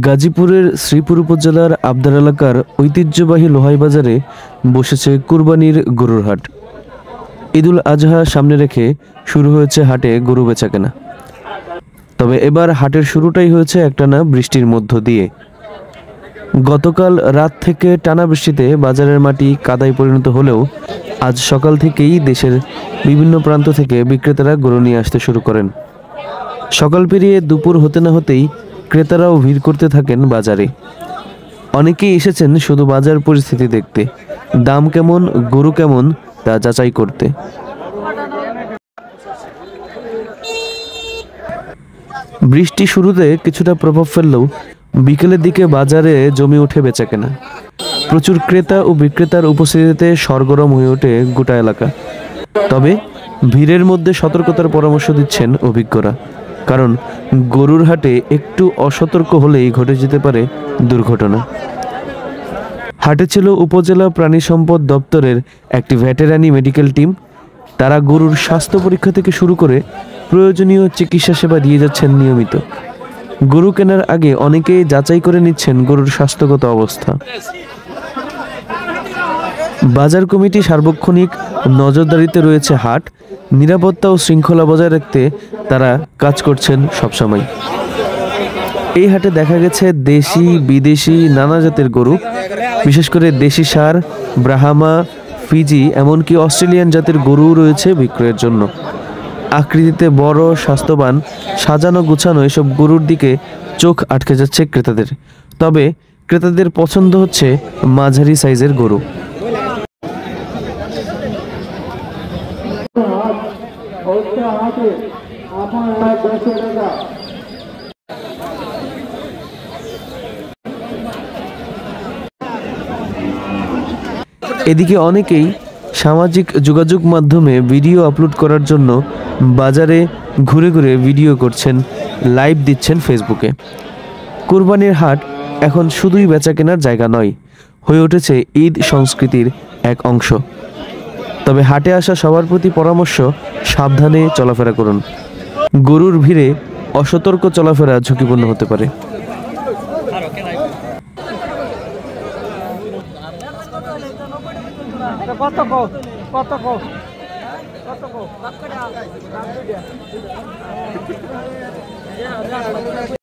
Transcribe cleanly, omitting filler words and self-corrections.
গাজীপুরের শ্রীপুর উপজেলার আবদার এলাকার ঐতিহ্যবাহী লোহাই বাজারে বসেছে কুরবানির গরুর হাট। ঈদুল আজহা সামনে রেখে শুরু হয়েছে হাটে গরু বেচাকেনা। তবে এবার হাটের শুরুটাই হয়েছে একটানা বৃষ্টির মধ্য দিয়ে। গতকাল রাত থেকে টানা বৃষ্টিতে বাজারের মাটি কাদায় পরিণত হলেও আজ সকাল থেকেই দেশের বিভিন্ন প্রান্ত থেকে বিক্রেতারা গরু নিয়ে আসতে শুরু করেন। সকাল পেরিয়ে দুপুর হতে না হতেই ক্রেতারাও ভিড় করতে থাকেন বাজারে। অনেকেই এসেছেন শুধু বাজার পরিস্থিতি দেখতে, দাম কেমন, গরু কেমন তা যাচাই করতে। বৃষ্টি শুরুতে কিছুটা প্রভাব ফেললেও বিকেলের দিকে বাজারে জমে ওঠে বেচাকেনা। প্রচুর ক্রেতা ও বিক্রেতার উপস্থিতিতে সরগরম হয়ে ওঠে গোটা এলাকা। তবে ভিড়ের মধ্যে সতর্কতার পরামর্শ দিচ্ছেন অভিজ্ঞরা, কারণ গরুর হাটে একটু অসতর্ক হলেই ঘটে যেতে পারে দুর্ঘটনা। হাটে ছিল উপজেলা প্রাণী সম্পদ দপ্তরের একটি ভেটেরানি মেডিকেল টিম। তারা গরুর স্বাস্থ্য পরীক্ষা থেকে শুরু করে প্রয়োজনীয় চিকিৎসা সেবা দিয়ে যাচ্ছেন নিয়মিত। গরু কেনার আগে অনেকেই যাচাই করে নিচ্ছেন গরুর স্বাস্থ্যগত অবস্থা। বাজার কমিটি সার্বক্ষণিক নজরদারিতে রয়েছে হাট। নিরাপত্তা ও শৃঙ্খলা বজায় রাখতে তারা কাজ করছেন সবসময়। এই হাটে দেখা গেছে দেশি বিদেশি নানা জাতের গরু, বিশেষ করে দেশি ষাঁড়, ব্রাহ্মা, ফিজি, এমনকি অস্ট্রেলিয়ান জাতের গরুও রয়েছে বিক্রয়ের জন্য। আকৃতিতে বড়, স্বাস্থ্যবান, সাজানো গুছানো এসব গরুর দিকে চোখ আটকে যাচ্ছে ক্রেতাদের। তবে ক্রেতাদের পছন্দ হচ্ছে মাঝারি সাইজের গরু। এদিকে অনেকেই সামাজিক যোগাযোগ মাধ্যমে ভিডিও আপলোড করার জন্য বাজারে ঘুরে ঘুরে ভিডিও করছেন, লাইভ দিচ্ছেন ফেসবুকে। কুরবানির হাট এখন শুধুই বেচাকেনার জায়গা নয়, হয়ে উঠেছে ঈদ সংস্কৃতির এক অংশ। তবে হাটে আসা সবার প্রতি পরামর্শ, সাবধানে চলাফেরা করুন। গরুর ভিড়ে অসতর্ক চলাফেরা ঝুঁকিপূর্ণ হতে পারে। কত